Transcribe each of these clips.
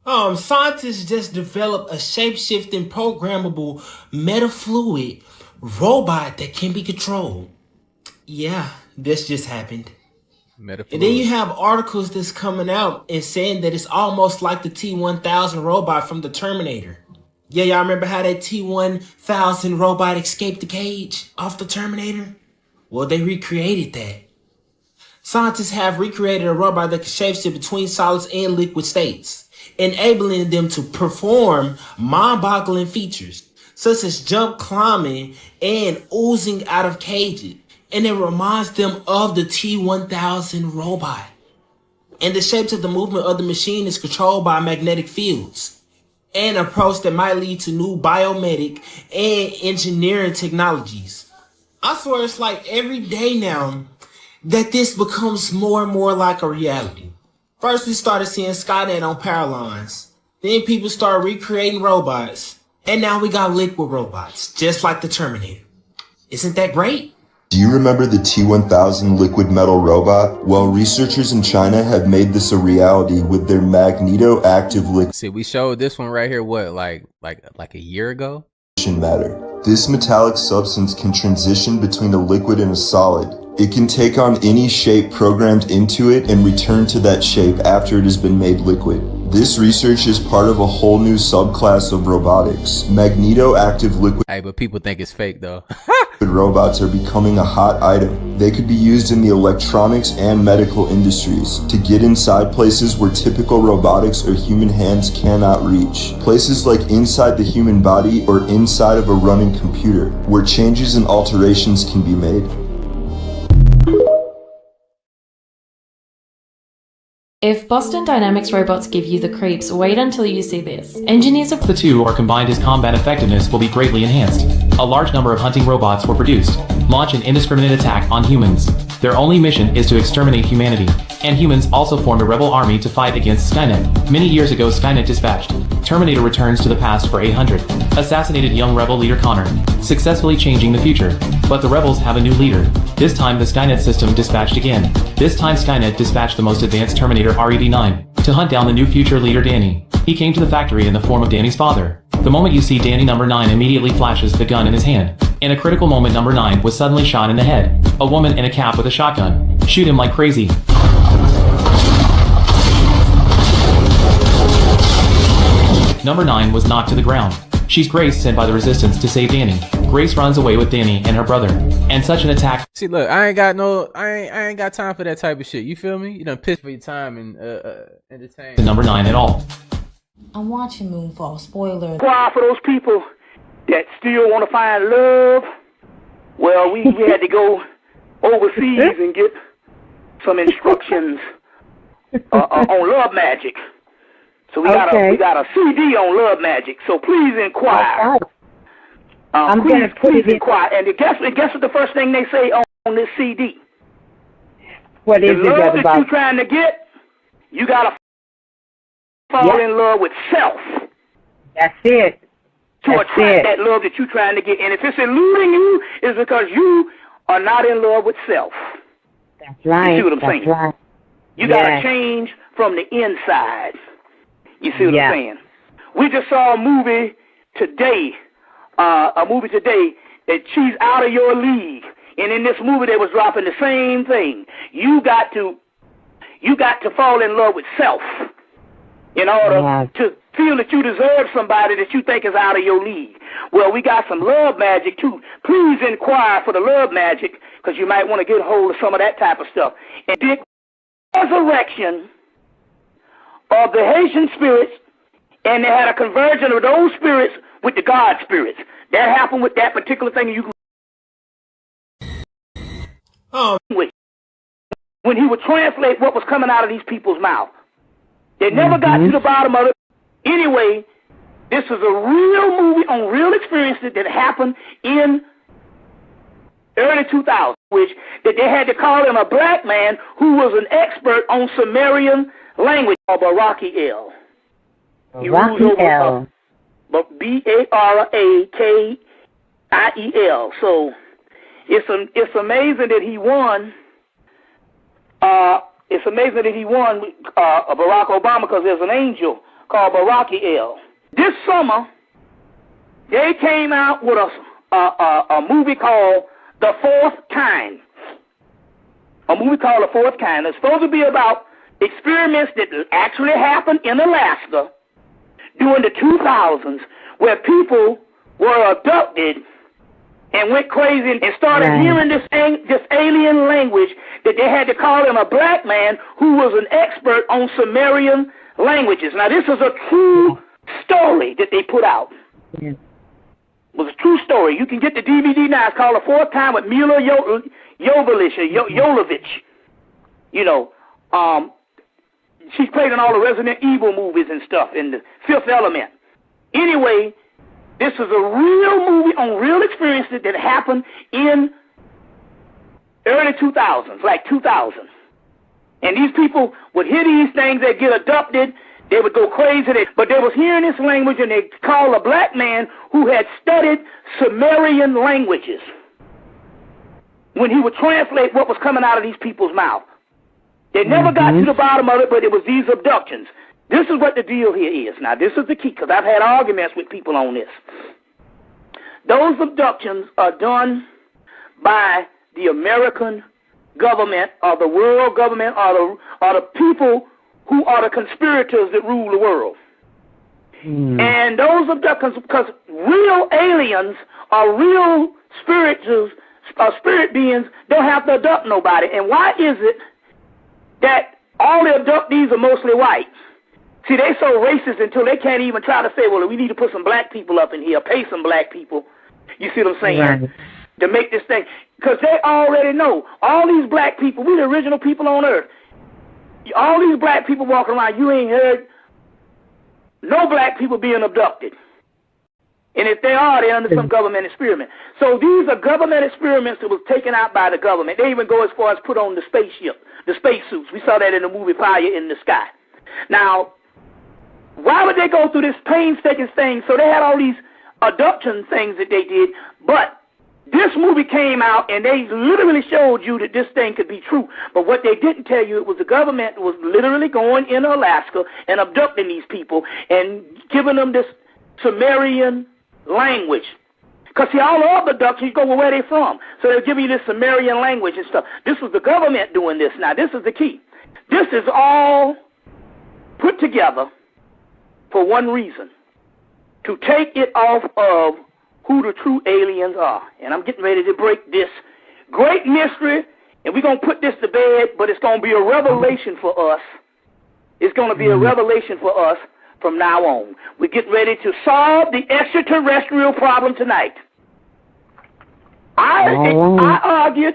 Scientists just developed a shape-shifting, programmable, metafluid robot that can be controlled. Yeah, this just happened. And then you Metafluid. have articles that's coming out and saying that it's almost like the T-1000 robot from the Terminator. Yeah, y'all remember how that T-1000 robot escaped the cage off the Terminator? Well, they recreated that. Scientists have recreated a robot that can shapeshift between solids and liquid states, enabling them to perform mind-boggling features, such as jump climbing and oozing out of cages. And it reminds them of the T-1000 robot. And the shapes of the movement of the machine is controlled by magnetic fields, an approach that might lead to new biomedic and engineering technologies. I swear it's like every day now that this becomes more and more like a reality. First, we started seeing Skynet on power lines. Then people started recreating robots. And now we got liquid robots, just like the Terminator. Isn't that great? Do you remember the T-1000 liquid metal robot? Well, researchers in China have made this a reality with their magneto-active liquid See, we showed this one right here. What, like a year ago? matter. This metallic substance can transition between a liquid and a solid. It can take on any shape programmed into it and return to that shape after it has been made liquid. This research is part of a whole new subclass of robotics. Magneto-active liquid Hey, but people think it's fake though. robots are becoming a hot item. They could be used in the electronics and medical industries to get inside places where typical robotics or human hands cannot reach. Places like inside the human body or inside of a running computer, where changes and alterations can be made. If Boston Dynamics robots give you the creeps, wait until you see this. Engineers of The two are combined, his combat effectiveness will be greatly enhanced. A large number of hunting robots were produced, launch an indiscriminate attack on humans. Their only mission is to exterminate humanity, and humans also formed a rebel army to fight against Skynet. Many years ago, Skynet dispatched. Terminator returns to the past for 800. Assassinated young rebel leader Connor, successfully changing the future. But the rebels have a new leader. This time the Skynet system dispatched again. This time Skynet dispatched the most advanced Terminator RED9 to hunt down the new future leader Danny. He came to the factory in the form of Danny's father. The moment you see Danny, number 9 immediately flashes the gun in his hand. In a critical moment, number 9 was suddenly shot in the head. A woman in a cap with a shotgun. Shoot him like crazy. Number 9 was knocked to the ground. She's Grace, sent by the Resistance to save Danny. Grace runs away with Danny and her brother. And such an attack. See, look, I ain't got time for that type of shit. You feel me? You done pissed for your time and entertain. To number 9 at all. I'm watching Moonfall. Spoiler. Why, for those people that still want to find love, well, we had to go overseas and get some instructions on love magic. So we got a CD on love magic. So please inquire. Please inquire. And guess what the first thing they say on this CD? What is the it love that about? you're trying to get, you gotta fall in love with self. That's it. To attract that love that you're trying to get. And if it's eluding you, it's because you are not in love with self. That's right. You see what I'm saying? Right. You gotta change from the inside. You see what I'm saying? We just saw a movie today that she's out of your league. And in this movie they was dropping the same thing. You got to fall in love with self in order to feel that you deserve somebody that you think is out of your league. Well, we got some love magic too. Please inquire for the love magic, because you might want to get a hold of some of that type of stuff. And the resurrection of the Haitian spirits, and they had a conversion of those spirits with the God spirits. That happened with that particular thing. When he would translate what was coming out of these people's mouth. They never got to the bottom of it. Anyway, this is a real movie on real experiences that happened in early 2000s, which that they had to call in a black man who was an expert on Sumerian language, called Barakiel. Barakiel. Barakiel. So it's amazing that he won. It's amazing that he won Barack Obama, because there's an angel called Barakiel. This summer, they came out with a movie called The Fourth Kind. A movie called The Fourth Kind. It's supposed to be about experiments that actually happened in Alaska during the 2000s, where people were abducted and went crazy and started hearing this alien language that they had to call in a black man who was an expert on Sumerian languages. Now, this is a true story that they put out. It was a true story. You can get the DVD now. It's called The Fourth Time with Mila Jovovich. You know, she's played in all the Resident Evil movies and stuff, in The Fifth Element. Anyway, this is a real movie on real experiences that happened in early 2000s, like 2000. And these people would hear these things, they'd get abducted, they would go crazy, but they was hearing this language, and they called a black man who had studied Sumerian languages when he would translate what was coming out of these people's mouth. They never got to the bottom of it, but it was these abductions. This is what the deal here is. Now, this is the key, because I've had arguments with people on this. Those abductions are done by the American government or the world government or the people who are the conspirators that rule the world. And those abductions, because real aliens or real spirit beings don't have to abduct nobody. And why is it that all the abductees are mostly white? See, they so racist until they can't even try to say, well, we need to put some black people up in here, pay some black people, you see what I'm saying, to make this thing. Because they already know, all these black people, we the original people on earth. All these black people walking around, you ain't heard no black people being abducted. And if they are, they're under some government experiment. So these are government experiments that was taken out by the government. They even go as far as put on the spaceship, the spacesuits. We saw that in the movie Fire in the Sky. Now, why would they go through this painstaking thing? So they had all these abduction things that they did, but this movie came out and they literally showed you that this thing could be true. But what they didn't tell you, it was the government was literally going in Alaska and abducting these people and giving them this Sumerian language. Because see, all the other abductions, you go, well, where are they from? So they're giving you this Sumerian language and stuff. This was the government doing this. Now, this is the key. This is all put together for one reason, to take it off of who the true aliens are. And I'm getting ready to break this great mystery, and we're going to put this to bed, but it's going to be a revelation for us. It's going to be a revelation for us from now on. We're getting ready to solve the extraterrestrial problem tonight. I argued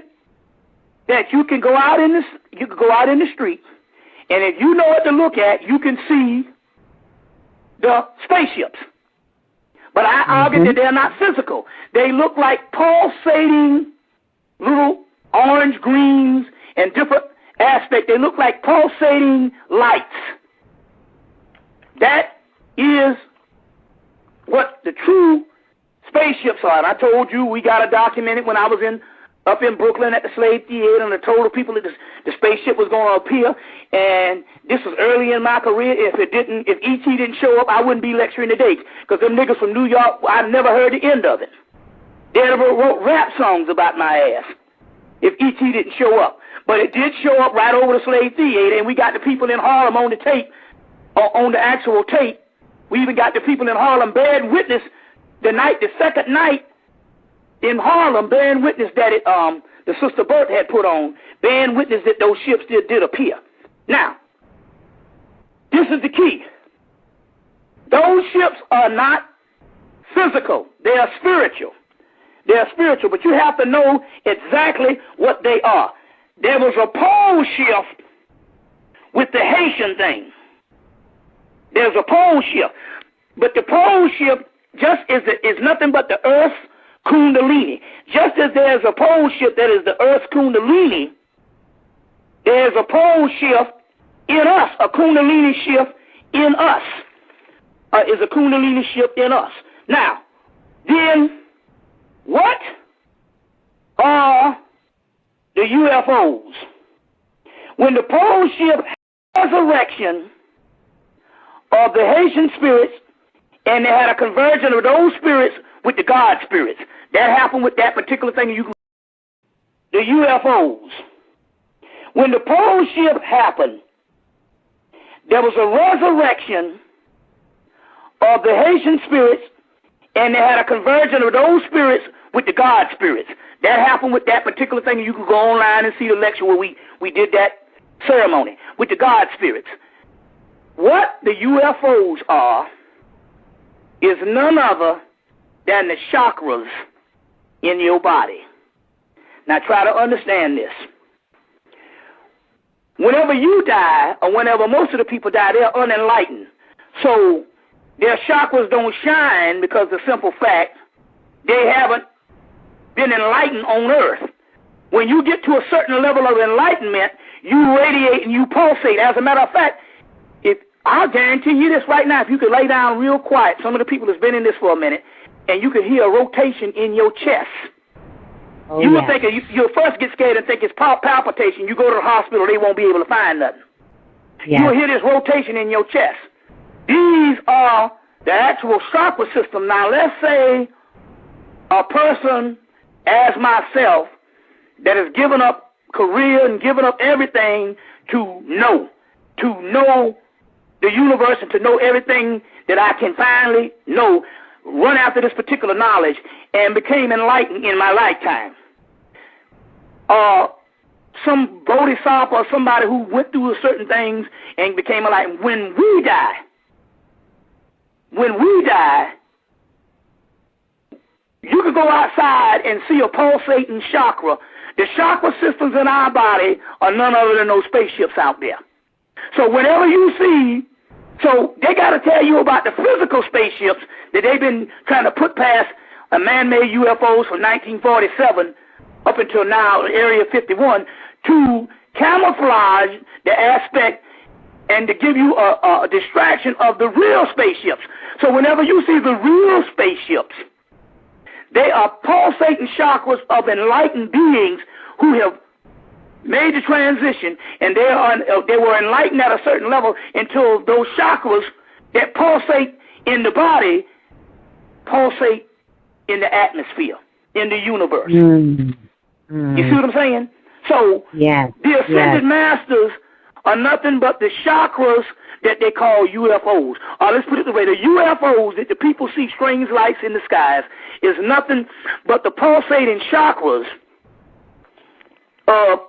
that you can go out in the street, and if you know what to look at, you can see the spaceships. But I argue that they're not physical. They look like pulsating little orange greens and different aspects. They look like pulsating lights. That is what the true spaceships are. And I told you we got to document it when I was up in Brooklyn at the Slave Theater, and I told the people that the spaceship was going to appear. And this was early in my career. If E.T. didn't show up, I wouldn't be lecturing today, because them niggas from New York, I never heard the end of it. They never wrote rap songs about my ass if E.T. didn't show up. But it did show up right over the Slave Theater, and we got the people in Harlem on the tape, on the actual tape. We even got the people in Harlem bearing witness the second night in Harlem, bearing witness that the Sister Burt had put on, bearing witness that those ships did appear. Now, this is the key. Those ships are not physical. They are spiritual. They are spiritual, but you have to know exactly what they are. There was a pole shift with the Haitian thing. There's a pole shift. But the pole shift just is nothing but the Earth's Kundalini. Just as there's a pole shift that is the Earth's Kundalini, there's a pole shift in us, a Kundalini shift in us. Is a Kundalini shift in us. Now, then, what are the UFOs? When the pole shift has erection of the Haitian spirits, and they had a conversion of those spirits with the God spirits. That happened with that particular thing. The UFOs. When the pole shift happened, there was a resurrection of the Haitian spirits, and they had a conversion of those spirits with the God spirits. That happened with that particular thing. You can go online and see the lecture where we did that ceremony with the God spirits. What the UFOs are is none other than the chakras in your body. Now try to understand this. Whenever you die, or whenever most of the people die, they're unenlightened. So their chakras don't shine because of the simple fact they haven't been enlightened on earth. When you get to a certain level of enlightenment, you radiate and you pulsate. As a matter of fact, I'll guarantee you this right now, if you could lay down real quiet, some of the people that's been in this for a minute, and you could hear a rotation in your chest. Oh, you would think, you'll first get scared and think it's palpitation. You go to the hospital, they won't be able to find nothing. Yeah. You'll hear this rotation in your chest. These are the actual chakra system. Now, let's say a person as myself that has given up career and given up everything to know the universe and to know everything that I can finally know, run after this particular knowledge, and became enlightened in my lifetime. Some bodhisattva or somebody who went through certain things and became enlightened. When we die, you can go outside and see a pulsating chakra. The chakra systems in our body are none other than those spaceships out there. So whenever you see, so they got to tell you about the physical spaceships that they've been trying to put past a man-made UFOs from 1947 up until now, Area 51, to camouflage the aspect and to give you a distraction of the real spaceships. So whenever you see the real spaceships, they are pulsating chakras of enlightened beings who have made the transition, and they were enlightened at a certain level until those chakras that pulsate in the body pulsate in the atmosphere, in the universe. You see what I'm saying? So the ascended masters are nothing but the chakras that they call UFOs. Let's put it this way. The UFOs that the people see strange lights in the skies is nothing but the pulsating chakras of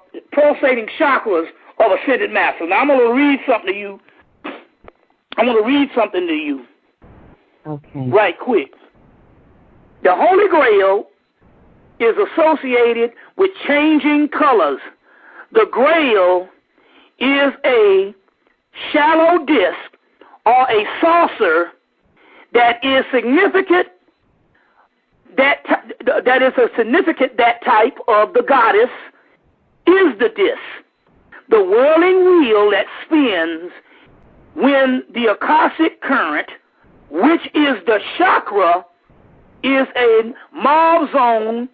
ascended masters. Now I'm going to read something to you. Okay. Right quick. The Holy Grail is associated with changing colors. The Grail is a shallow disc or a saucer that is significant. That type of the goddess is the disc, the whirling wheel that spins when the Akashic current, which is the chakra, is a mauve zone,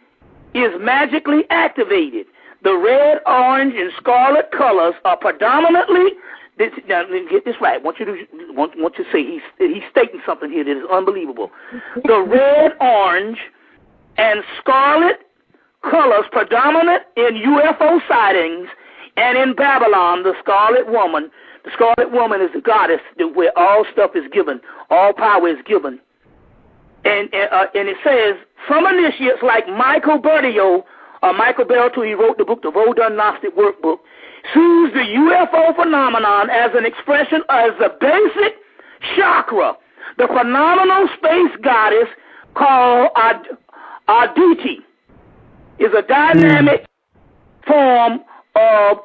is magically activated. The red, orange, and scarlet colors are predominantly. Now, get this right. I want you to say he's stating something here that is unbelievable. The red, orange, and scarlet colors predominant in UFO sightings, and in Babylon, the Scarlet Woman. The Scarlet Woman is the goddess where all stuff is given, all power is given. And it says, some initiates like Michael Bertio, Michael Bertio, he wrote the book, the Vodun Gnostic Workbook, sees the UFO phenomenon as an expression, as a basic chakra. The phenomenal space goddess called Aditi is a dynamic form of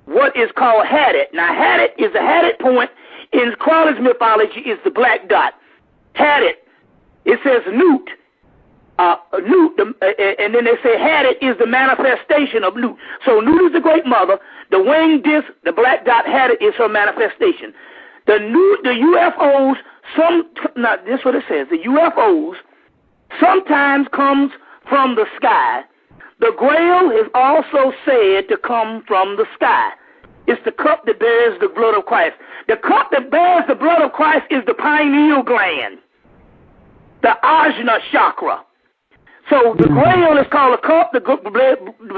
what is called Hadit. Now, Hadit is the Hadit point in Crowley's mythology is the black dot. Hadit. It says Newt. And then they say Hadit is the manifestation of Newt. So Newt is the great mother. The winged disc, the black dot Hadit is her manifestation. The UFOs, this is what it says. The UFOs sometimes comes from the sky. The Grail is also said to come from the sky. It's the cup that bears the blood of Christ. The cup that bears the blood of Christ is the pineal gland, the ajna chakra. So the grail is called a cup that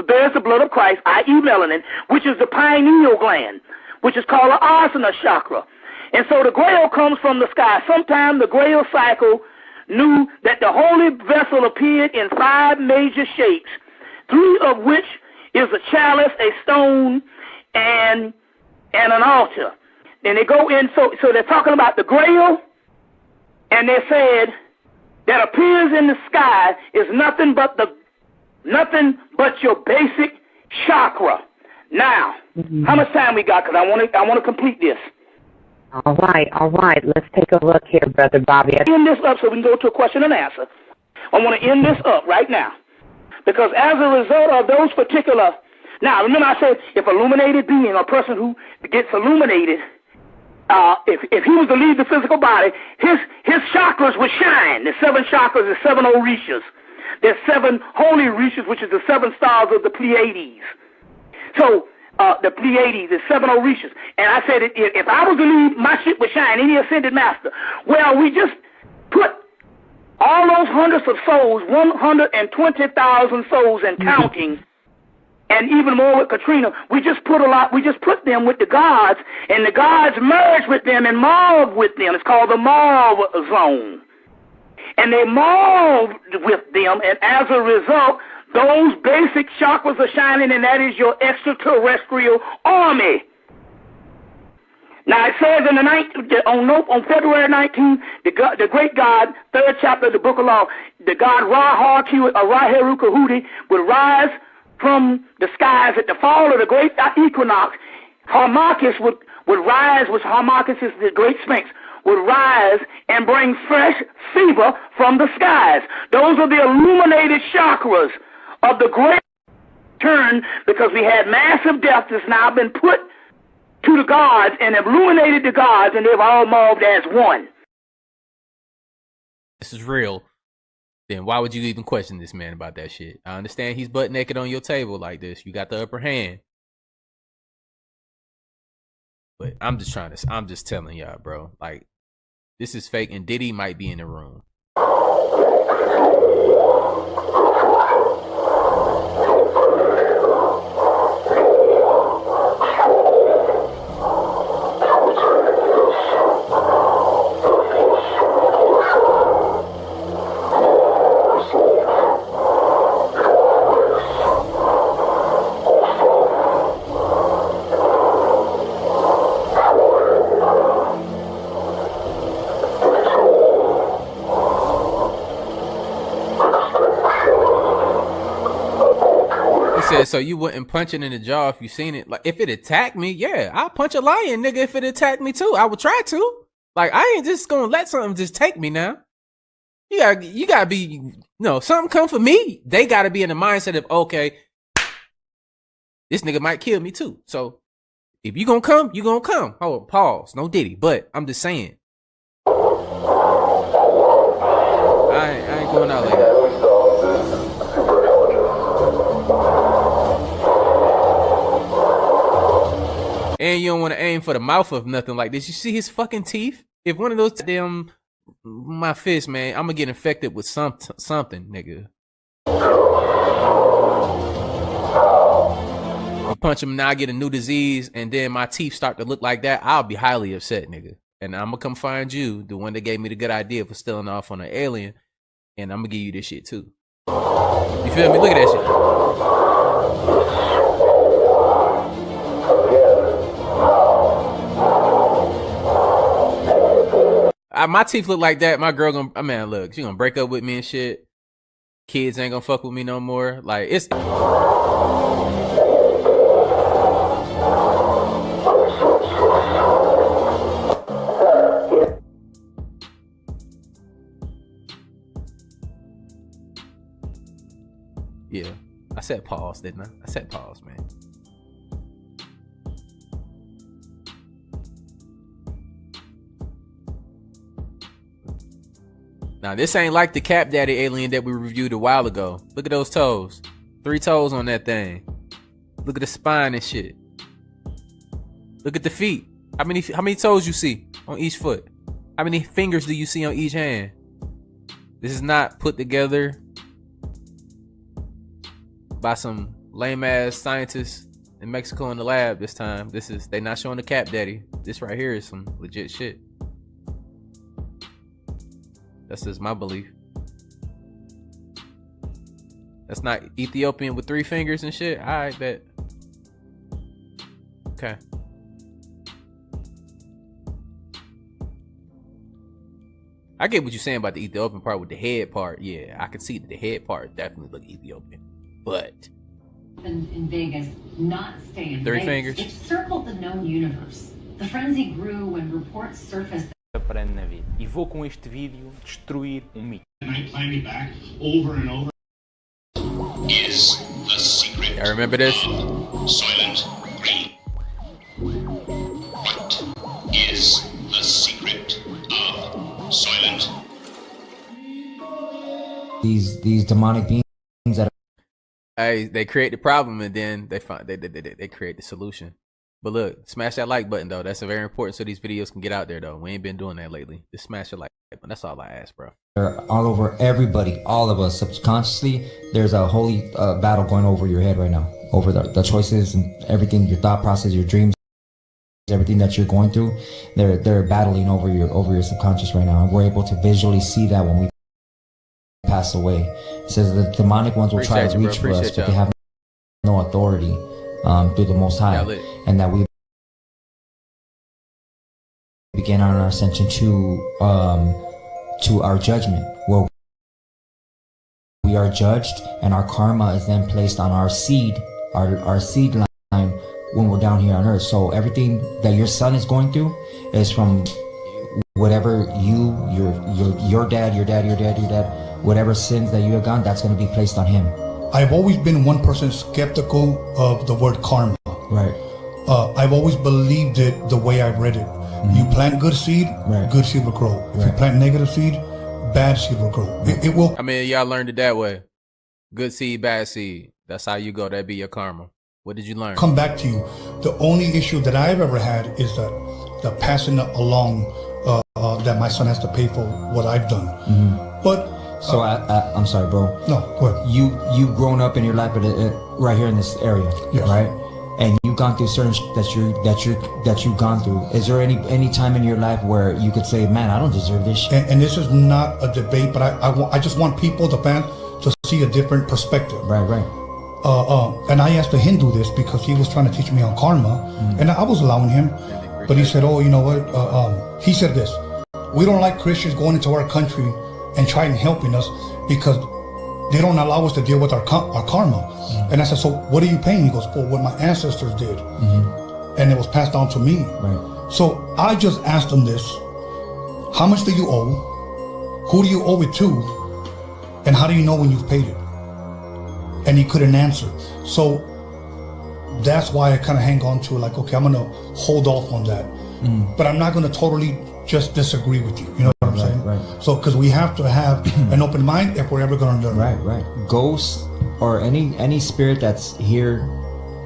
bears the blood of Christ, i.e. melanin, which is the pineal gland, which is called the ajna chakra. And so the grail comes from the sky. Sometime the grail cycle knew that the holy vessel appeared in 5 major shapes, 3 of which is a chalice, a stone, and an altar. And they go in, so they're talking about the grail, and they said that appears in the sky is nothing but your basic chakra. Now, how much time we got? Because I want to complete this. All right. Let's take a look here, Brother Bobby. End this up so we can go to a question and answer. I want to end this up right now. Because as a result of those particular... Now, remember I said if illuminated being, a person who gets illuminated, if he was to leave the physical body, his chakras would shine. The 7 chakras, the 7 orishas. There's 7 holy orishas, which is the 7 stars of the Pleiades. So, the Pleiades, the 7 orishas. And I said, if I was to leave, my shit would shine, any ascended master. Well, we just put all those hundreds of souls, 120,000 souls and counting, and even more with Katrina, we just put them with the gods, and the gods merged with them and marved with them. It's called the marv zone. And they marved with them, and as a result, those basic chakras are shining, and that is your extraterrestrial army. Now it says on February 19th, the great God, 3rd chapter of the Book of Law, the God Ra-Heru Kahudi would rise from the skies at the fall of the great equinox. Harmachis would rise, which Harmachis is the great Sphinx, would rise and bring fresh fever from the skies. Those are the illuminated chakras of the great turn, because we had massive death that's now been put to the gods and illuminated the gods, and they've all morphed as one. This is real. Then why would you even question this man about that shit? I understand he's butt naked on your table like this. You got the upper hand. But I'm just telling y'all, bro. Like, this is fake, and Diddy might be in the room. So you wouldn't punch it in the jaw if you seen it? Like, if it attacked me, yeah, I'll punch a lion, nigga. If it attacked me too, I would try to. Like, I ain't just gonna let something just take me now. You gotta be, something come for me. They gotta be in the mindset of, okay, this nigga might kill me too. So if you gonna come, you gonna come. Oh, pause, no Diddy. But I'm just saying, I ain't going out like that. And you don't want to aim for the mouth of nothing like this. You see his fucking teeth? If one of those damn my fist, man, I'm gonna get infected with something, nigga. I punch him now, I get a new disease, and then my teeth start to look like that. I'll be highly upset, nigga. And I'm gonna come find you, the one that gave me the good idea for stealing off on an alien, and I'm gonna give you this shit too. You feel me? Look at that shit. My teeth look like that. My girl look, she gonna break up with me and shit. Kids ain't gonna fuck with me no more. Like, it's... Yeah, I said pause, didn't I? I said pause, man. Now, this ain't like the Cap Daddy alien that we reviewed a while ago. Look at those toes. 3 toes on that thing. Look at the spine and shit. Look at the feet. How many toes you see on each foot? How many fingers do you see on each hand? This is not put together by some lame ass scientists in Mexico in the lab this time. They not showing the cap daddy. This right here is some legit shit. That's just my belief. That's not Ethiopian with 3 fingers and shit. I bet. Okay. I get what you're saying about the Ethiopian part with the head part. Yeah, I can see that the head part definitely look Ethiopian. But in Vegas, not stay in 3 Vegas. fingers. It circled the known universe. The frenzy grew when reports surfaced. Aprende na vida. E vou com este vídeo destruir mito. And I playing it back over and over. Is the secret. I remember this. Silent Green. What is the secret of silent? These demonic beings that they create the problem and then they create the solution. But look, smash that like button though. That's very important so these videos can get out there though. We ain't been doing that lately. Just smash the like button. That's all I ask, bro. all over everybody, all of us subconsciously. There's a holy battle going over your head right now, over the choices and everything, your thought process, your dreams, everything that you're going through. They're battling over your subconscious right now, and we're able to visually see that when we pass away. It says the demonic ones will try to reach for us, but they have no authority through the Most High, and that we begin on our ascension to our judgment, where we are judged, and our karma is then placed on our seed, our seed line when we're down here on earth. So everything that your son is going through is from whatever your dad, whatever sins that you have done, that's going to be placed on him. I've always been one person skeptical of the word karma. Right. I've always believed it the way I read it. Mm-hmm. You plant good seed, good seed will grow. If you plant negative seed, bad seed will grow. It will. I mean, y'all learned it that way. Good seed, bad seed. That's how you go. That'd be your karma. What did you learn? Come back to you. The only issue that I've ever had is the passing along that my son has to pay for what I've done. Mm-hmm. But so I'm sorry, bro. No, go ahead. You've grown up in your life right here in this area, yes. Right? And you've gone through certain that you've gone through. Is there any time in your life where you could say, "Man, I don't deserve this shit"? And this is not a debate, but I just want people, the fans, to see a different perspective. Right. And I asked a Hindu this because he was trying to teach me on karma, and I was allowing him, but he said, "Oh, you know what?" He said this: "We don't like Christians going into our country and trying helping us because they don't allow us to deal with our karma." Mm-hmm. And I said, "So what are you paying?" He goes, "For what my ancestors did." Mm-hmm. And it was passed down to me. Right. So I just asked him this: how much do you owe? Who do you owe it to? And how do you know when you've paid it? And he couldn't answer. So that's why I kind of hang on to it, like, okay, I'm going to hold off on that. Mm. But I'm not going to totally just disagree with you. You know what I'm saying? Right. So, because we have to have an open mind if we're ever going to learn. Right. Ghosts or any spirit that's here,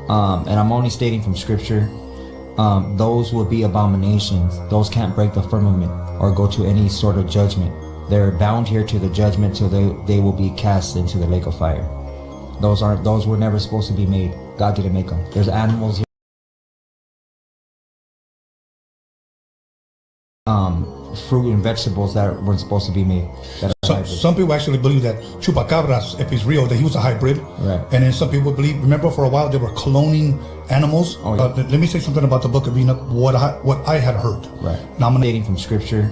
and I'm only stating from scripture, those will be abominations. Those can't break the firmament or go to any sort of judgment. They're bound here to the judgment till they will be cast into the lake of fire. Those were never supposed to be made. God didn't make them. There's animals here. Fruit and vegetables that weren't supposed to be made. Some people actually believe that chupacabras, if he's real, that he was a hybrid. Right. And then some people believe, remember for a while they were cloning animals. Oh, yeah. Let me say something about the book of Enoch, what I had heard. Right. Nominating from scripture,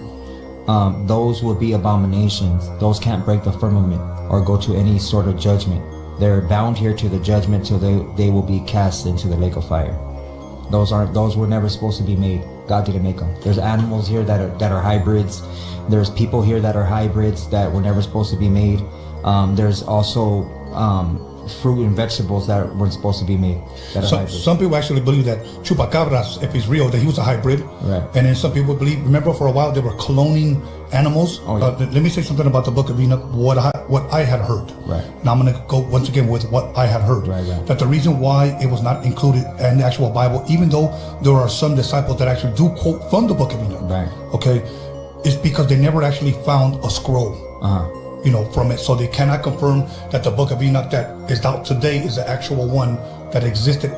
those will be abominations. Those can't break the firmament or go to any sort of judgment. They're bound here to the judgment till they will be cast into the lake of fire. Those were never supposed to be made. God didn't make them. There's animals here that are hybrids. There's people here that are hybrids that were never supposed to be made. There's also fruit and vegetables that weren't supposed to be made. Some people actually believe that chupacabras, if he's real, that he was a hybrid. Right. And then some people believe, remember for a while they were cloning animals. Oh, yeah. Let me say something about the Book of Enoch, what I had heard. Right. Now I'm going to go once again with what I had heard. Right. That the reason why it was not included in the actual Bible, even though there are some disciples that actually do quote from the Book of Enoch. Right. Okay. Is because they never actually found a scroll. You know, from it. So they cannot confirm that the Book of Enoch that is out today is the actual one that existed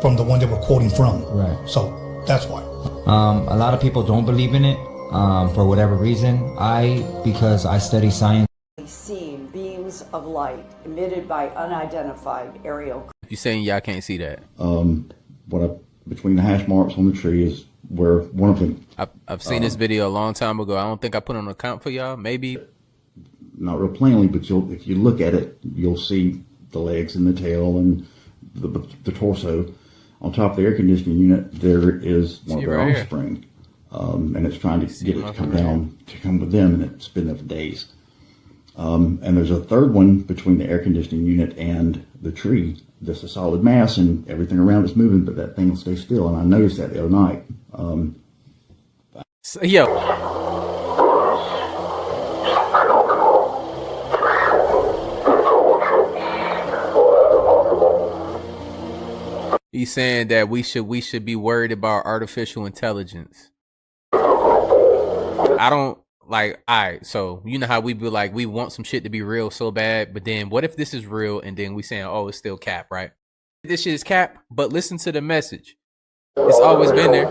from the one they were quoting from. Right. So that's why. A lot of people don't believe in it for whatever reason. Because I study science. Seen beams of light emitted by unidentified aerial. If you're saying y'all can't see that. Between the hash marks on the tree is where one of them. I've seen this video a long time ago. I don't think I put on an account for y'all. Maybe. Not real plainly, but if you look at it, you'll see the legs and the tail and the torso. On top of the air conditioning unit, there is one of their offspring, and it's trying to get it to come down to come with them, and it's been there for days. And there's a third one between the air conditioning unit and the tree. That's a solid mass, and everything around it's moving, but that thing will stay still. And I noticed that the other night. He's saying that we should be worried about artificial intelligence. I don't like, all right, so you know how we be like, we want some shit to be real so bad, but then what if this is real and then we saying, oh, it's still cap, right? This shit is cap, but listen to the message. It's always been there.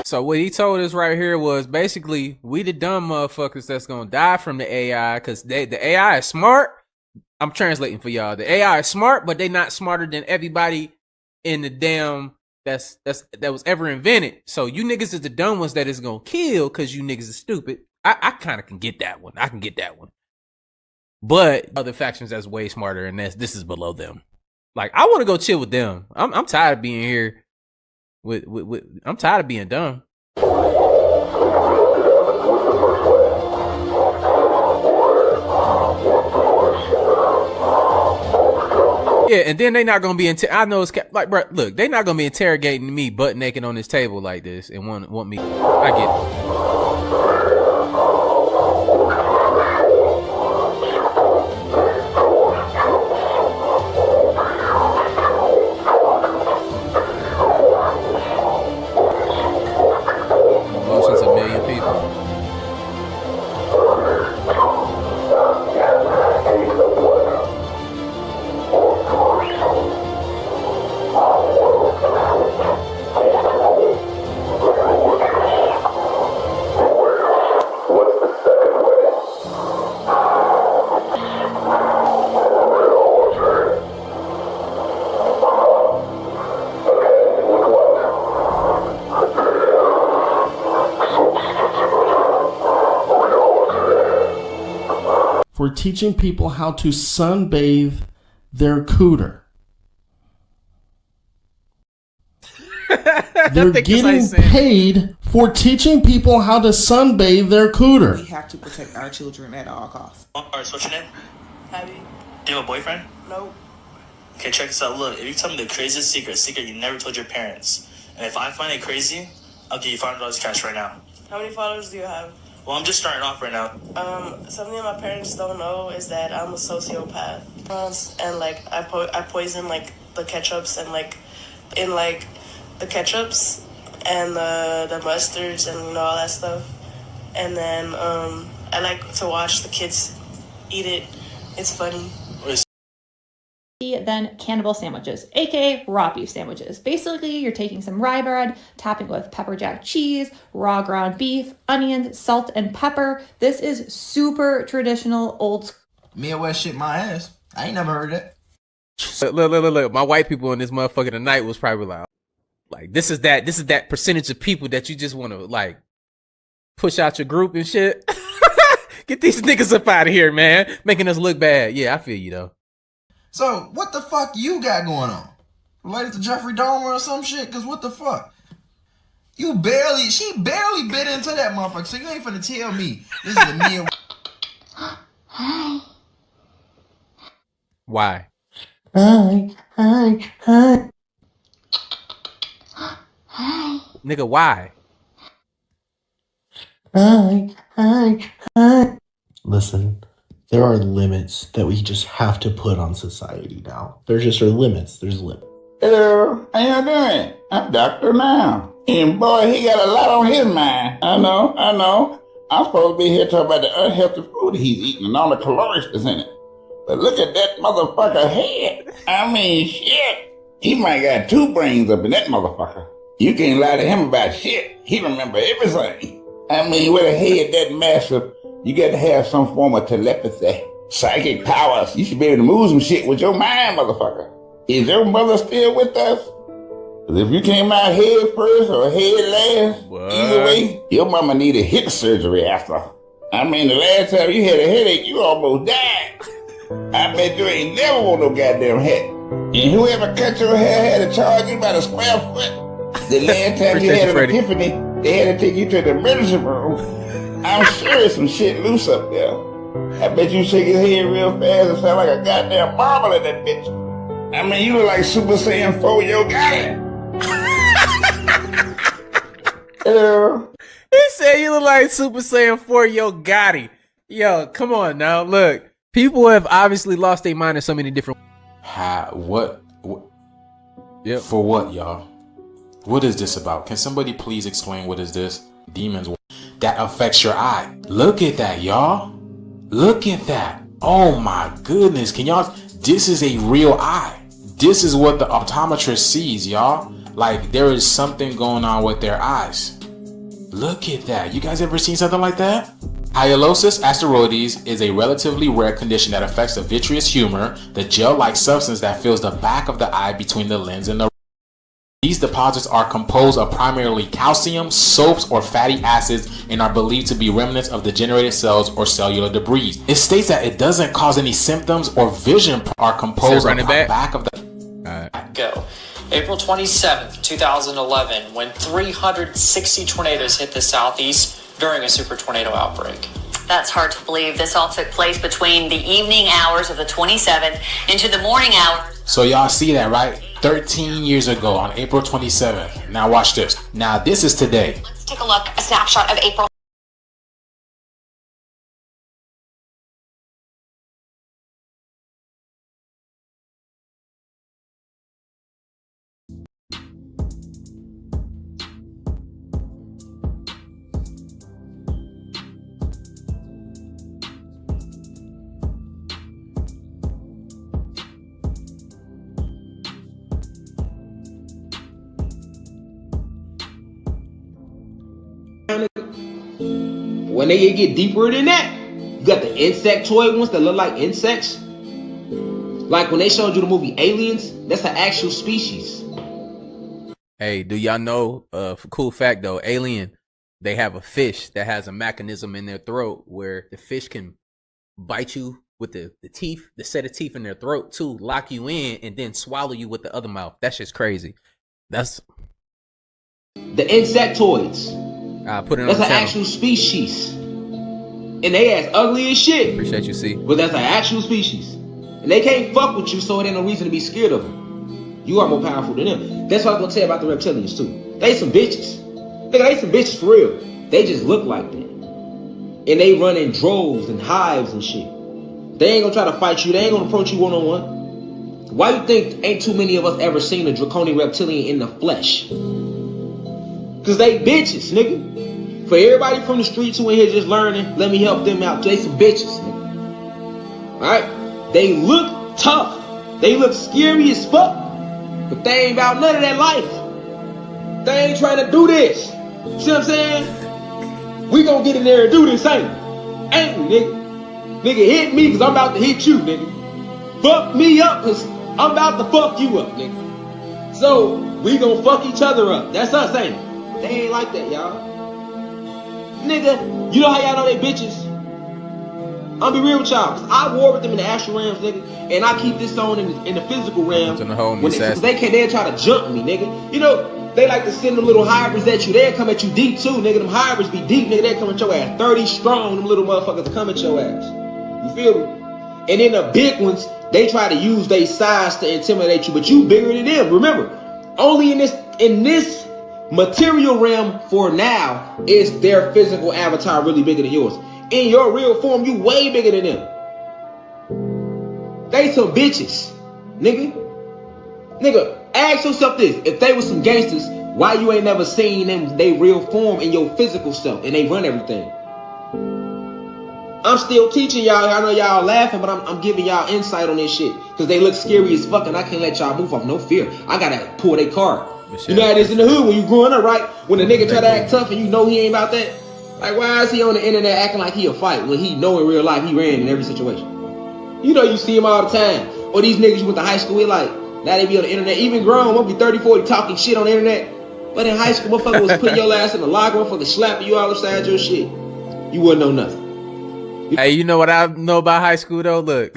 So what he told us right here was basically we the dumb motherfuckers that's gonna die from the AI because the AI is smart. I'm translating for y'all. The AI is smart, but they not smarter than everybody in the damn that was ever invented. So you niggas is the dumb ones that is gonna kill because you niggas is stupid. I kind of can get that one. I can get that one. But other factions that's way smarter and this is below them. Like I want to go chill with them. I'm tired of being here. I'm tired of being dumb. Yeah, and then they not gonna be I know it's like, bro, look, they not gonna be interrogating me butt naked on this table like this and want me. I get it. For teaching people how to sunbathe their cooter. They're getting paid for teaching people how to sunbathe their cooter. We have to protect our children at all costs. Alright, what's your name? Abby. Do you have a boyfriend? Nope. Okay, check this out. Look, if you tell me the craziest secret you never told your parents, and if I find it crazy, I'll give you $500 cash right now. How many followers do you have? Well, I'm just starting off right now. Something that my parents don't know is that I'm a sociopath. And like I poison like the ketchups and like in like the ketchups and the mustards and all that stuff. And then I like to watch the kids eat it. It's funny. Then cannibal sandwiches, aka raw beef sandwiches. Basically, you're taking some rye bread, topping it with pepper jack cheese, raw ground beef, onions, salt, and pepper. This is super traditional old school. Midwest shit my ass. I ain't never heard that. Look. My white people in this motherfucker tonight was probably like this is that percentage of people that you just want to like push out your group and shit. Get these niggas up out of here, man. Making us look bad. Yeah, I feel you though. So, what the fuck you got going on? Related to Jeffrey Dahmer or some shit? Cause what the fuck? She barely bit into that motherfucker, so you ain't finna tell me this is a meal. Hi. Why? Hi. Nigga, why? Hi. Listen, there are limits that we just have to put on society now. There just are limits. There's limits. Hello, how y'all doing? I'm Dr. Now. And boy, he got a lot on his mind. I know. I'm supposed to be here talking about the unhealthy food he's eating and all the calories that's in it. But look at that motherfucker head. I mean, shit. He might got 2 brains up in that motherfucker. You can't lie to him about shit. He remember everything. I mean, with a head that massive, you got to have some form of telepathy, psychic powers. You should be able to move some shit with your mind, motherfucker. Is your mother still with us? Because if you came out head first or head last, either way, your mama needed hip surgery after. I mean, the last time you had a headache, you almost died. I bet you ain't never want no goddamn head. And whoever cut your hair had to charge you by the square foot. The last time you had an epiphany, they had to take you to the emergency room. I'm sure there's some shit loose up there. I bet you shake his head real fast and sound like a goddamn marble in that bitch. I mean, you look like Super Saiyan 4 Yo Gotti. Hello. He said you look like Super Saiyan 4 Yo Gotti. Yo, come on now. Look, people have obviously lost their mind in so many different. What? Yep. For what, y'all? What is this about? Can somebody please explain what is this? Demons that affects your eye. Look at that, y'all. Look at that. Oh my goodness. Can y'all? This is a real eye. This is what the optometrist sees, y'all. Like there is something going on with their eyes. Look at that. You guys ever seen something like that? Hyalosis asteroides is a relatively rare condition that affects the vitreous humor, the gel-like substance that fills the back of the eye between the lens and the. These deposits are composed of primarily calcium, soaps, or fatty acids and are believed to be remnants of degenerated cells or cellular debris. It states that it doesn't cause any symptoms or vision are composed of the back of the. Go. April 27th, 2011, when 360 tornadoes hit the southeast during a super tornado outbreak. That's hard to believe. This all took place between the evening hours of the 27th into the morning hours. So y'all see that, right? 13 years ago on April 27th. Now watch this. Now this is today. Let's take a look, a snapshot of April. When they get deeper than that, you got the insectoid ones that look like insects. Like when they showed you the movie Aliens, that's an actual species. Hey, do y'all know, cool fact though, Alien, they have a fish that has a mechanism in their throat where the fish can bite you with the teeth, the set of teeth in their throat too, lock you in and then swallow you with the other mouth. That's just crazy. That's the insectoids. Put it on that's the an channel. Actual species. And they ass ugly as shit. Appreciate you, C. But that's an actual species. And they can't fuck with you, so it ain't no reason to be scared of them. You are more powerful than them. That's what I'm gonna tell you about the reptilians too. They some bitches. Nigga, they some bitches for real. They just look like that. And they run in droves and hives and shit. They ain't gonna try to fight you. They ain't gonna approach you one-on-one. Why you think ain't too many of us ever seen a draconian reptilian in the flesh? Cause they bitches, nigga. For everybody from the streets who in here just learning, let me help them out. They some bitches, nigga. Alright? They look tough. They look scary as fuck. But they ain't about none of that life. They ain't trying to do this. See what I'm saying? We gonna get in there and do this, ain't we, nigga? Nigga, hit me cause I'm about to hit you, nigga. Fuck me up cause I'm about to fuck you up, nigga. So, we gonna fuck each other up. That's us, ain't it? They ain't like that, y'all. Nigga, you know how y'all know they bitches? I'll be real with y'all, cause I war with them in the astral realms, nigga, and I keep this on in the physical realm. Cause they'll try to jump me, nigga. You know, they like to send them little hybrids at you. They'll come at you deep too, nigga. Them hybrids be deep, nigga. They'll come at your ass 30 strong. Them little motherfuckers come at your ass. You feel me? And then the big ones, they try to use their size to intimidate you, but you bigger than them. Remember, only in this material realm for now is their physical avatar really bigger than yours. In your real form, you way bigger than them. They some bitches, nigga. Nigga, ask yourself this: if they was some gangsters, why you ain't never seen them they real form in your physical self and they run everything? I'm still teaching y'all. I know y'all laughing, but I'm giving y'all insight on this shit because they look scary as fuck, and I can't let y'all move off no fear. I gotta pull their card. You know how it is in the hood when you growing up, right? When a nigga try to act tough and you know he ain't about that. Like, why is he on the internet acting like he a fight when he know in real life he ran in every situation? You know you see him all the time. Or these niggas you went to high school with, like, now they be on the internet. Even grown, won't be 30, 40 talking shit on the internet. But in high school, motherfucker was putting your ass in the locker, motherfucker slapping you all upside your shit. You wouldn't know nothing. Hey, you know what I know about high school though? Look,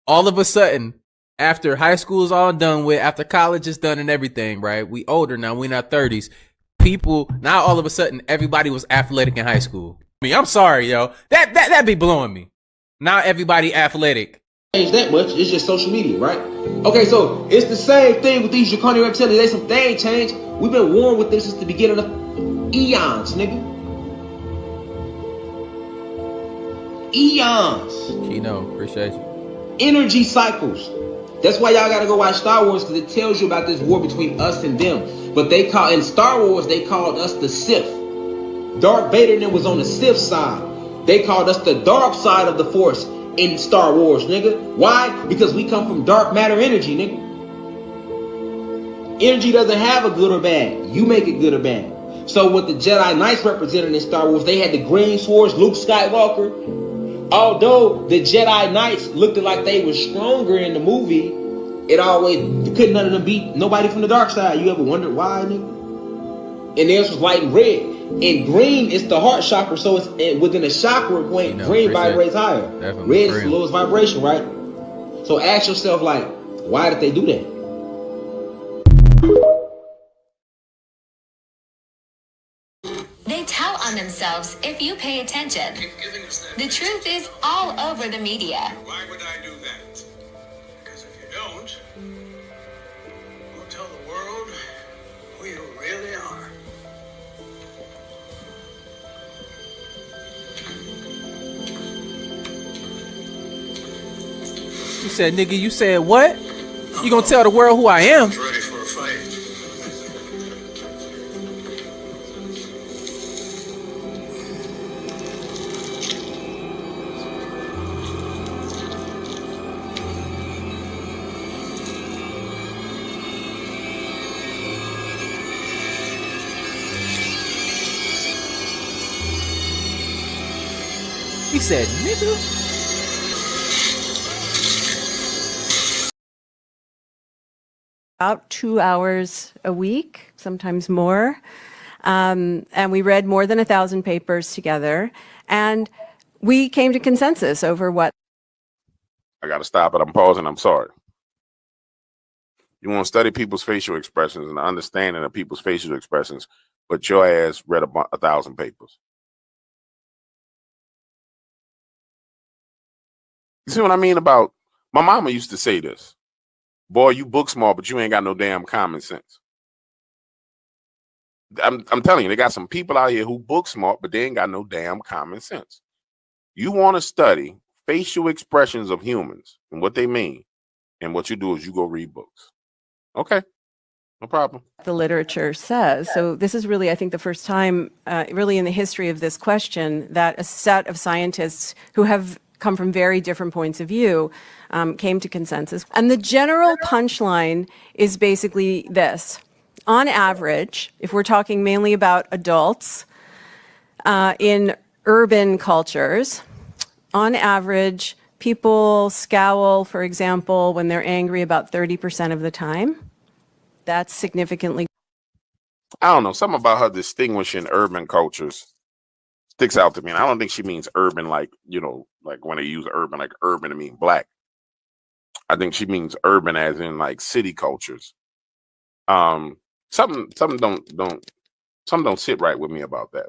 all of a sudden, after high school is all done with, after college is done and everything, right? We older now, we in our 30s. People, now all of a sudden, everybody was athletic in high school. I mean, I'm sorry, yo. That be blowing me. Now everybody athletic. Change that much. It's just social media, right? Okay, so it's the same thing with these draconian reptilians. They ain't changed. We've been warned with this since the beginning of eons, nigga. Eons. Kino, appreciate you. Energy cycles. That's why y'all gotta go watch Star Wars, because it tells you about this war between us and them. But they call in Star Wars, they called us the Sith. Darth Vader and them was on the Sith side. They called us the dark side of the Force in Star Wars, nigga. Why? Because we come from dark matter energy, nigga. Energy doesn't have a good or bad. You make it good or bad. So what the Jedi Knights represented in Star Wars, they had the green swords, Luke Skywalker. Although the Jedi Knights looked like they were stronger in the movie, it always couldn't none of them beat nobody from the dark side. You ever wondered why, nigga? And theirs was light and red. And green is the heart chakra, so it's within a chakra point, green vibrates higher. Red is the lowest vibration, right? So ask yourself, like, why did they do that? They tout on themselves if you pay attention. The truth is all over the media. Why would I do that? Because if you don't, you'll tell the world who you really are. You said, nigga, you said what? You gonna tell the world who I am? Ready for a fight. He said, nigga. About 2 hours a week, sometimes more. And we read more than 1,000 papers together. And we came to consensus over what. I got to stop it. I'm pausing. I'm sorry. You want to study people's facial expressions and the understanding of people's facial expressions, but your ass read 1,000 papers. You see what I mean about, my mama used to say this. Boy, you book smart, but you ain't got no damn common sense. I'm telling you, they got some people out here who book smart, but they ain't got no damn common sense. You want to study facial expressions of humans and what they mean, and what you do is you go read books. Okay. No problem. The literature says. So this is really, I think, the first time, really in the history of this question, that a set of scientists who have come from very different points of view came to consensus. And the general punchline is basically this. On average, if we're talking mainly about adults in urban cultures, on average, people scowl, for example, when they're angry about 30% of the time. That's significantly. I don't know. Something about her distinguishing urban cultures sticks out to me. And I don't think she means urban like, like when they use urban, like urban to mean black. I think she means urban as in like city cultures. Something don't sit right with me about that.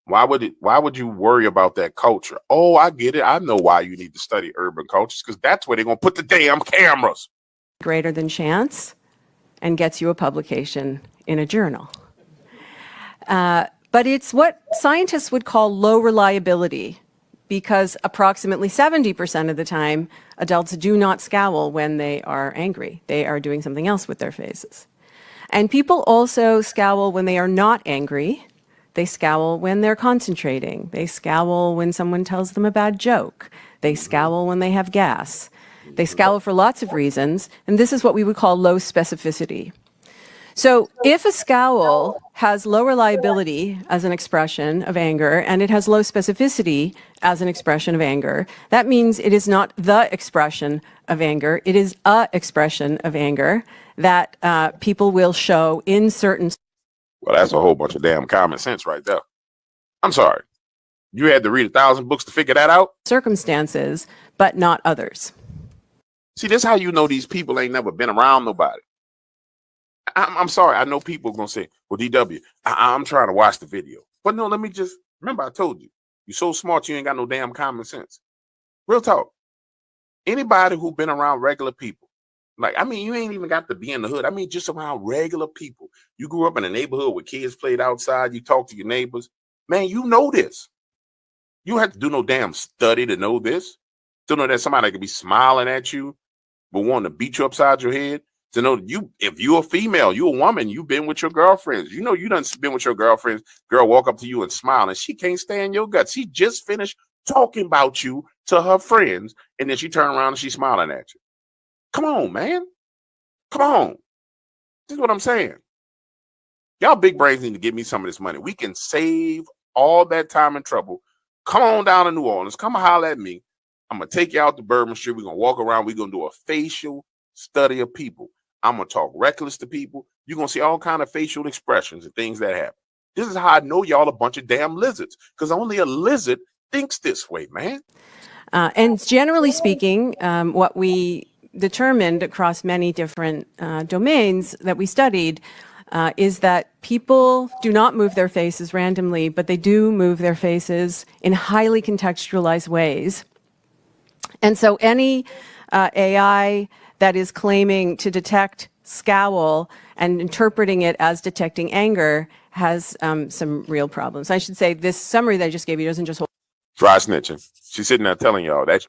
Why would you worry about that culture? Oh, I get it. I know why you need to study urban cultures, because that's where they're gonna put the damn cameras. Greater than chance and gets you a publication in a journal. But it's what scientists would call low reliability, because approximately 70% of the time, adults do not scowl when they are angry. They are doing something else with their faces. And people also scowl when they are not angry. They scowl when they're concentrating. They scowl when someone tells them a bad joke. They scowl when they have gas. They scowl for lots of reasons, and this is what we would call low specificity. So if a scowl has low reliability as an expression of anger, and it has low specificity as an expression of anger, that means it is not the expression of anger. It is a expression of anger that people will show in certain. Well, that's a whole bunch of damn common sense right there. I'm sorry. You had to read 1,000 books to figure that out? Circumstances, but not others. See, this is how you know these people ain't never been around nobody. I'm sorry. I know people are going to say, well, DW, I'm trying to watch the video. But no, let me just, remember I told you, you're so smart you ain't got no damn common sense. Real talk. Anybody who been around regular people, you ain't even got to be in the hood. I mean, just around regular people. You grew up in a neighborhood where kids played outside. You talk to your neighbors. Man, you know this. You don't have to do no damn study to know this. To know that somebody could be smiling at you but wanting to beat you upside your head. To know that if you're a female, you're a woman, you've been with your girlfriends. You know you done been with your girlfriends. Girl walk up to you and smile, and she can't stand your guts. She just finished talking about you to her friends, and then she turn around and she's smiling at you. Come on, man. Come on. This is what I'm saying. Y'all big brains need to give me some of this money. We can save all that time and trouble. Come on down to New Orleans. Come and holler at me. I'm going to take you out to Bourbon Street. We're going to walk around. We're going to do a facial study of people. I'm going to talk reckless to people. You're going to see all kind of facial expressions and things that happen. This is how I know y'all a bunch of damn lizards, because only a lizard thinks this way, man. And generally speaking, what we determined across many different domains that we studied is that people do not move their faces randomly, but they do move their faces in highly contextualized ways. And so any AI that is claiming to detect scowl and interpreting it as detecting anger has some real problems. I should say this summary that I just gave you doesn't just hold Dry snitching. She's sitting there telling y'all that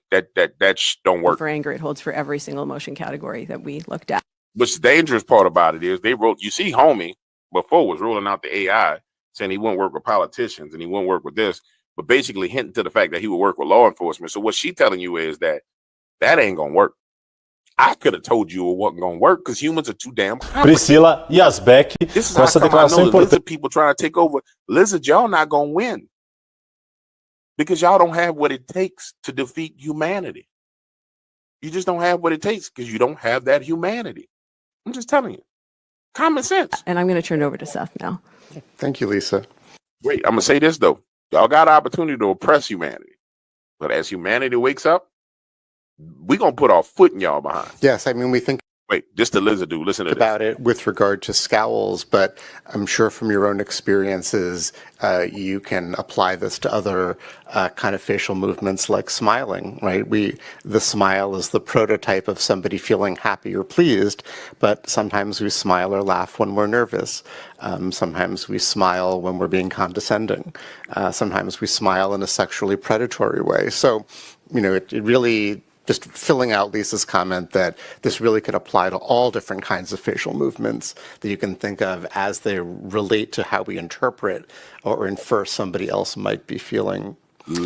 don't work. for anger. It holds for every single emotion category that we looked at. What's the dangerous part about it is they wrote, you see, homie before was ruling out the AI, saying he wouldn't work with politicians and he wouldn't work with this, but basically hinting to the fact that he would work with law enforcement. So what she telling you is that ain't gonna work. I could have told you it wasn't gonna work because humans are too damn complicated. Priscila Yazbek, This is com how essa come I declaração know the importante. lizard people trying to take over. Lizard, y'all not gonna win because y'all don't have what it takes to defeat humanity. You just don't have what it takes because you don't have that humanity. I'm just telling you. Common sense. And I'm going to turn it over to Seth now. Thank you, Lisa. Wait, I'm going to say this, though. Y'all got an opportunity to oppress humanity. But as humanity wakes up, we're going to put our foot in y'all behind. Yes, I mean, we think Wait, this the lizard dude. Listen to about this. it with regard to scowls, but I'm sure from your own experiences, you can apply this to other kind of facial movements like smiling, right? The smile is the prototype of somebody feeling happy or pleased, but sometimes we smile or laugh when we're nervous. Sometimes we smile when we're being condescending. Sometimes we smile in a sexually predatory way. So, it really just filling out Lisa's comment that this really could apply to all different kinds of facial movements that you can think of as they relate to how we interpret or infer somebody else might be feeling.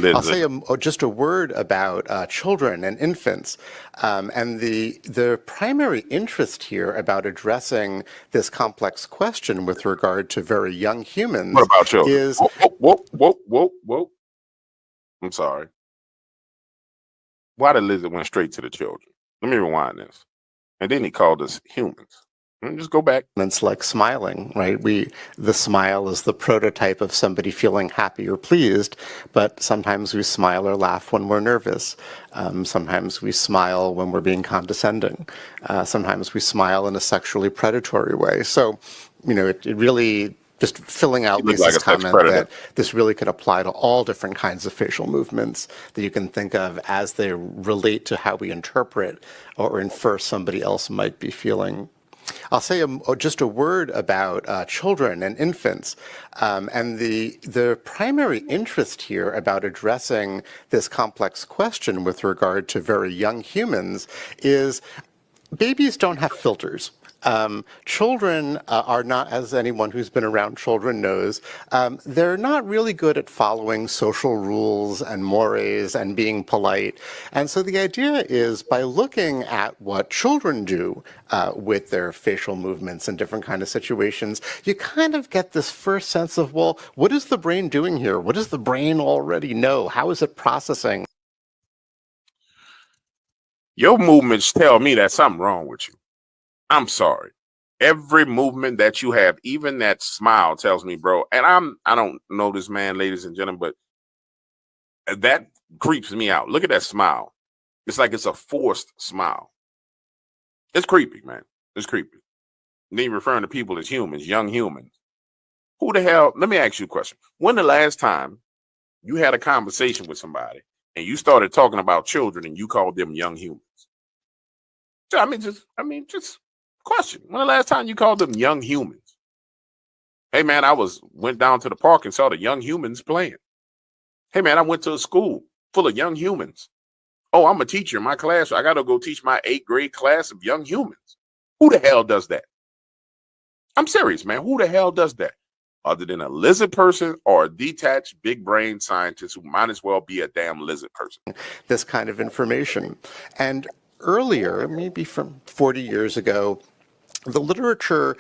I'll say just a word about children and infants, and the primary interest here about addressing this complex question with regard to very young humans. What about children? Is whoa. I'm sorry. Why the lizard went straight to the children? Let me rewind this. And then he called us humans. Just go back. It's like smiling, right? The smile is the prototype of somebody feeling happy or pleased, but sometimes we smile or laugh when we're nervous. Sometimes we smile when we're being condescending. Sometimes we smile in a sexually predatory way. So, it really, just filling out Lisa's comment that this really could apply to all different kinds of facial movements that you can think of as they relate to how we interpret or infer somebody else might be feeling. I'll say just a word about children and infants, and the primary interest here about addressing this complex question with regard to very young humans is babies don't have filters. Children are not, as anyone who's been around children knows, they're not really good at following social rules and mores and being polite. And so the idea is by looking at what children do with their facial movements in different kind of situations, you kind of get this first sense of, well, what is the brain doing here? What does the brain already know? How is it processing? Your movements tell me that something wrong with you. I'm sorry. Every movement that you have, even that smile tells me, bro, and I don't know this man, ladies and gentlemen, but that creeps me out. Look at that smile. It's like it's a forced smile. It's creepy, man. It's creepy. And then you're referring to people as humans, young humans. Who the hell, let me ask you a question. When the last time you had a conversation with somebody and you started talking about children and you called them young humans? Just question. When the last time you called them young humans? Hey man, went down to the park and saw the young humans playing. Hey man, I went to a school full of young humans. Oh, I'm a teacher in my class. So I got to go teach my 8th grade class of young humans. Who the hell does that? I'm serious, man. Who the hell does that? Other than a lizard person or a detached big brain scientist who might as well be a damn lizard person. This kind of information. And earlier, maybe from 40 years ago, the literature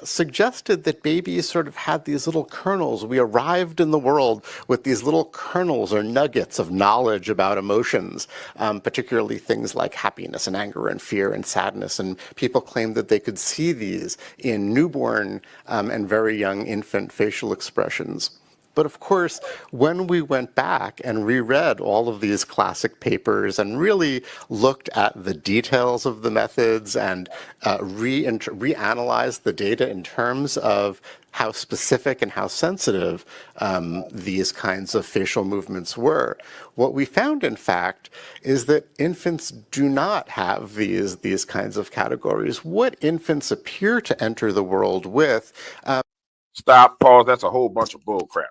suggested that babies sort of had these little kernels. We arrived in the world with these little kernels or nuggets of knowledge about emotions, particularly things like happiness and anger and fear and sadness. And people claimed that they could see these in newborn and very young infant facial expressions. But of course, when we went back and reread all of these classic papers and really looked at the details of the methods and reanalyzed the data in terms of how specific and how sensitive these kinds of facial movements were, what we found, in fact, is that infants do not have these kinds of categories. What infants appear to enter the world with... Stop, pause. That's a whole bunch of bull crap.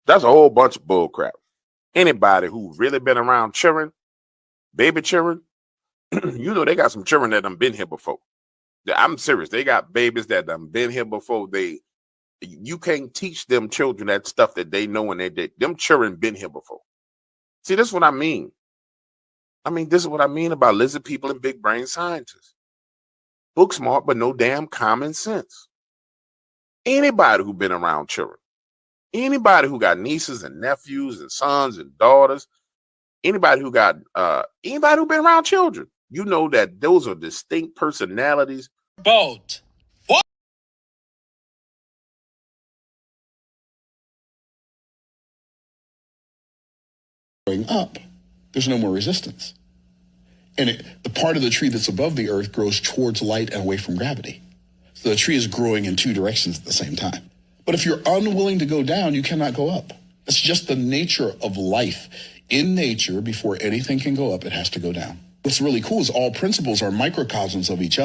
That's a whole bunch of bull crap. Anybody who really been around children, baby children, they got some children that done been here before. I'm serious. They got babies that done been here before. You can't teach them children that stuff that they know and them children been here before. See, this is what I mean. This is what I mean about lizard people and big brain scientists. Book smart, but no damn common sense. Anybody who been around children, anybody who got nieces and nephews and sons and daughters, anybody who been around children, you know that those are distinct personalities. Boat. What? Going up, there's no more resistance. And the part of the tree that's above the earth grows towards light and away from gravity. So the tree is growing in two directions at the same time. But if you're unwilling to go down, you cannot go up. That's just the nature of life. In nature, before anything can go up, it has to go down. What's really cool is all principles are microcosms of each other.